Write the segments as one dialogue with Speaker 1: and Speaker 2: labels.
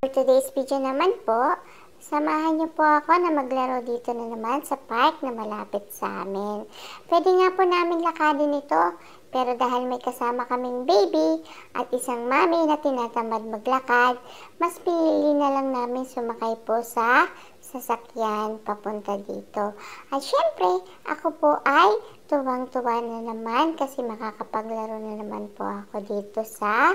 Speaker 1: For today's video naman po, samahan niyo po ako na maglaro dito na naman sa park na malapit sa amin. Pwede nga po namin lakadin ito, pero dahil may kasama kaming baby at isang mami na tinatamad maglakad, mas pinili na lang namin sumakay po sa sasakyan papunta dito. At syempre, ako po ay tuwang-tuwa na naman kasi makakapaglaro na naman po ako dito sa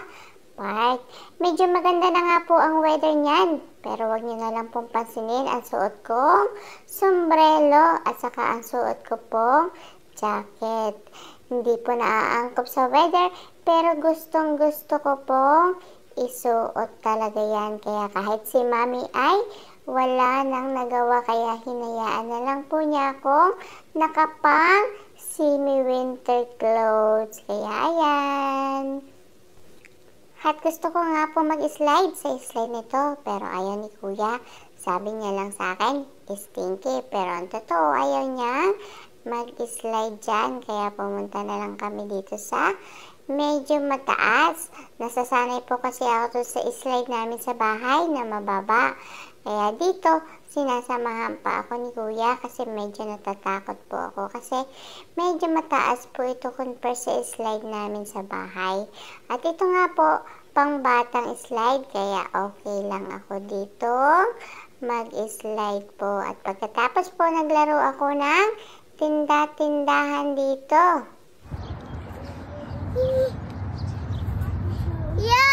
Speaker 1: park. Medyo maganda na nga po ang weather niyan, pero wag niyo na lang pong pansinin ang suot kong sombrero at saka ang suot ko pong jacket. Hindi po naaangkop sa weather, pero gustong gusto ko pong isuot talaga yan. Kaya kahit si mami ay wala nang nagawa, kaya hinayaan na lang po niya akong nakapang semi-winter clothes. Kaya ayan. At gusto ko nga po mag-slide sa slide nito, pero ayaw ni kuya. Sabi niya lang sa akin, stinky. Pero ang totoo, ayaw niya mag-slide dyan. Kaya pumunta na lang kami dito sa medyo mataas. Nasasanay po kasi ako sa slide namin sa bahay na mababa. Kaya dito, sinasamahan pa ako ni kuya kasi medyo natatakot po ako. Kasi medyo mataas po ito compare sa slide namin sa bahay. At ito nga po, pang batang slide. Kaya okay lang ako dito mag-slide po. At pagkatapos po, naglaro ako ng tinda-tindahan dito.
Speaker 2: Yo!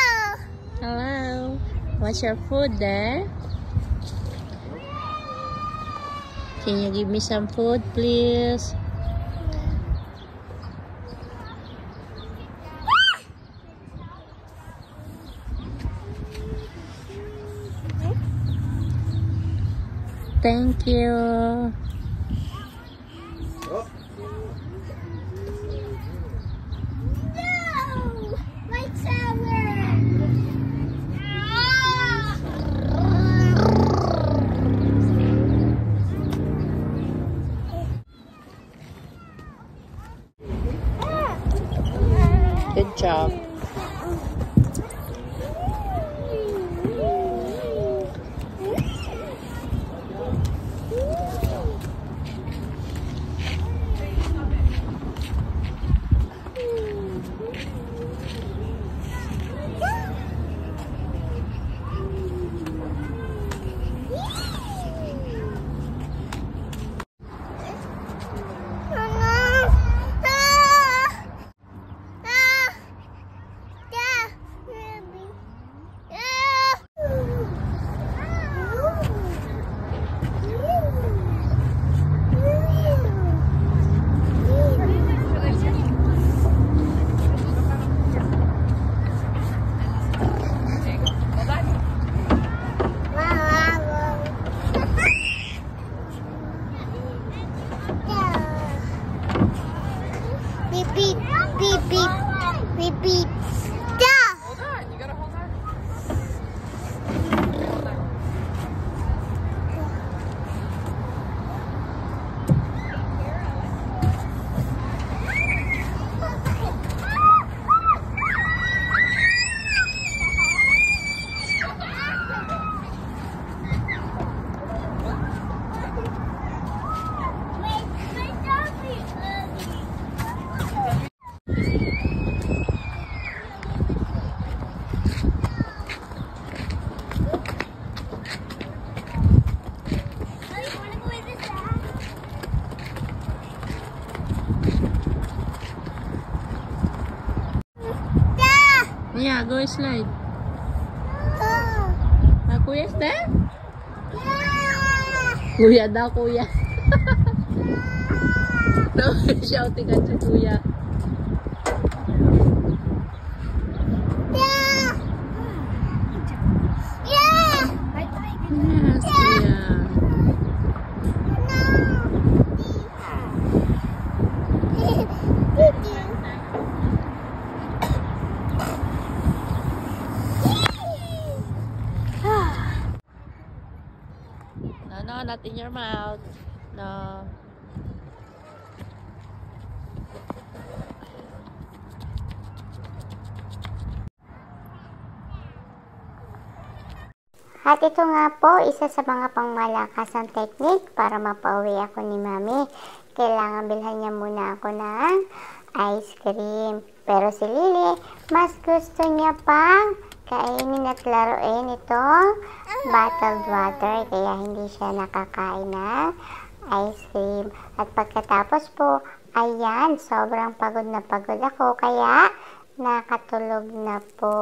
Speaker 3: Hello. What's your food there? Can you give me some food, please? Thank you. Good job.
Speaker 2: Repeat, repeat, repeat.
Speaker 4: Hold on, you gotta hold on.
Speaker 3: Yeah, go slide. Kuya's there? Kuya daw, kuya. No, shouting at si kuya. Yes, kuya. No, not in your mouth. No.
Speaker 1: At ito nga po, isa sa mga pangmalakasang technique para mapauwi ako ni Mami. Kailangan bilhan niya muna ako ng ice cream. Pero si Lily, mas gusto niya pang kainin at laruin itong bottled water. Kaya hindi siya nakakain ng ice cream. At pagkatapos po, ayan, sobrang pagod na pagod ako. Kaya nakatulog na po.